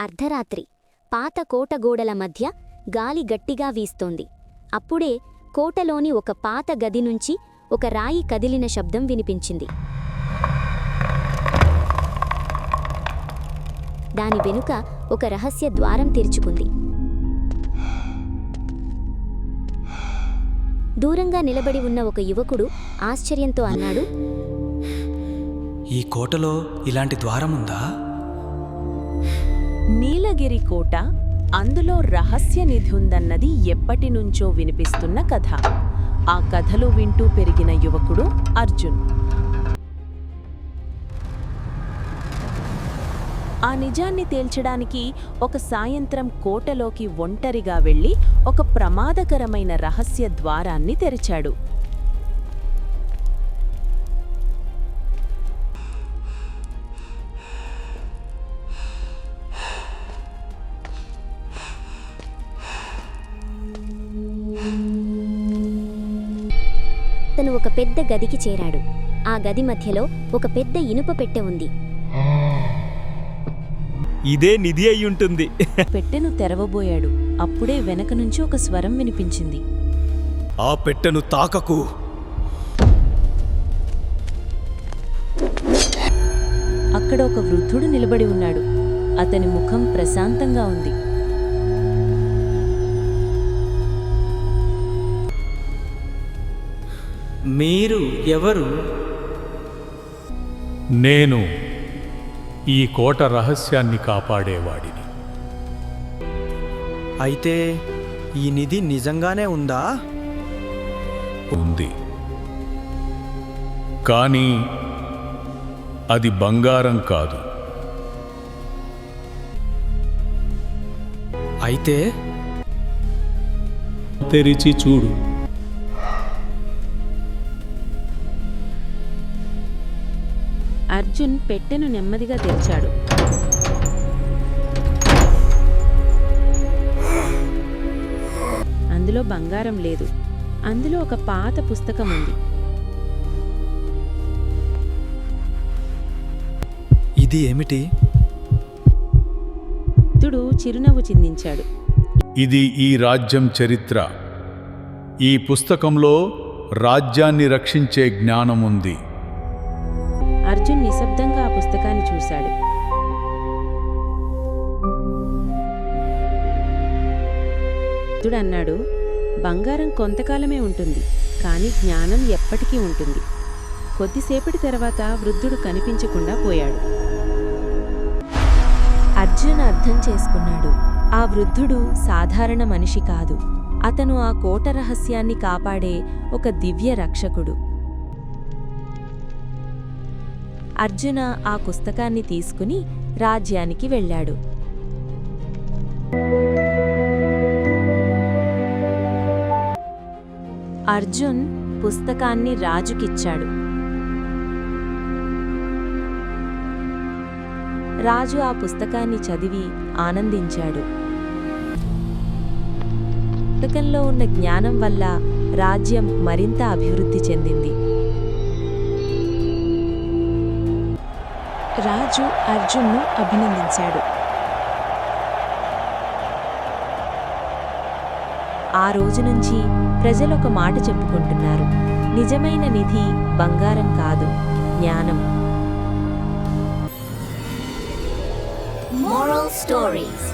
అర్ధరాత్రి పాత కోటగోడల మధ్య గాలి గట్టిగా వీస్తోంది. అప్పుడే కోటలోని ఒక పాత గది నుంచి ఒక రాయి కదిలిన శబ్దం వినిపించింది. దాని వెనుక ఒక రహస్య ద్వారం తెరుచుకుంది. దూరంగా నిలబడి ఉన్న ఒక యువకుడు ఆశ్చర్యంతో అన్నాడు, ఈ కోటలో ఇలాంటి ద్వారముందా? నీలగిరి కోట, అందులో రహస్య నిధి ఉందన్నది ఎప్పటినుంచో వినిపిస్తున్న కథ. ఆ కథలు వింటూ పెరిగిన యువకుడు అర్జున్. ఆ నిజాన్ని తేల్చడానికి ఒక సాయంత్రం కోటలోకి ఒంటరిగా వెళ్లి ఒక ప్రమాదకరమైన రహస్య ద్వారాన్ని తెరిచాడు. అతను ఒక పెద్ద గదికి చేరాడు. ఆ గది మధ్యలో ఒక పెద్ద ఇనుప పెట్టె ఉంది. ఇదే నిధి అయ్యుంటుంది. పెట్టెను తెరవబోయాడు. అప్పుడే వెనక నుంచి ఒక స్వరం వినిపించింది. ఆ పెట్టెను తాకకు. అక్కడ ఒక వృద్ధుడు నిలబడి ఉన్నాడు. అతని ముఖం ప్రశాంతంగా ఉంది. మీరు ఎవరు? నేను ఈ కోట రహస్యాన్ని కాపాడేవాడిని. అయితే ఈ నిధి నిజంగానే ఉందా? ఉంది, కానీ అది బంగారం కాదు. అయితే తెరిచి చూడు. అర్జున్ పెట్టెను నెమ్మదిగా తెరిచాడు. అందులో బంగారం లేదు. అందులో ఒక పాత పుస్తకం ఉంది. ఇది ఏమిటి? వృద్ధుడు చిరునవ్వు చిందించాడు. ఇది ఈ రాజ్యం చరిత్ర. ఈ పుస్తకంలో రాజ్యాన్ని రక్షించే జ్ఞానం ఉంది. అర్జున్ నిశ్శబ్దంగా ఆ పుస్తకాన్ని చూశాడు. వృద్ధుడు అన్నాడు, బంగారం కొంతకాలమే ఉంటుంది, కానీ జ్ఞానం ఎప్పటికీ ఉంటుంది. కొద్దిసేపటి తర్వాత వృద్ధుడు కనిపించకుండా పోయాడు. అర్జున్ అర్థం చేసుకున్నాడు, ఆ వృద్ధుడు సాధారణ మనిషి కాదు. అతను ఆ కోట రహస్యాన్ని కాపాడే ఒక దివ్య రక్షకుడు. అర్జున ఆ పుస్తకాన్ని తీసుకుని రాజ్యానికి వెళ్ళాడు. అర్జున్ పుస్తకాన్ని రాజుకిచ్చాడు. రాజు ఆ పుస్తకాన్ని చదివి ఆనందించాడు. పుస్తకంలో ఉన్న జ్ఞానం వల్ల రాజ్యం మరింత అభివృద్ధి చెందింది. రాజు అర్జున్ను అభినందించాడు. ఆ రోజు నుంచి ప్రజలొక మాట చెప్పుకుంటున్నారు, నిజమైన నిధి బంగారం కాదు, జ్ఞానం. Moral stories.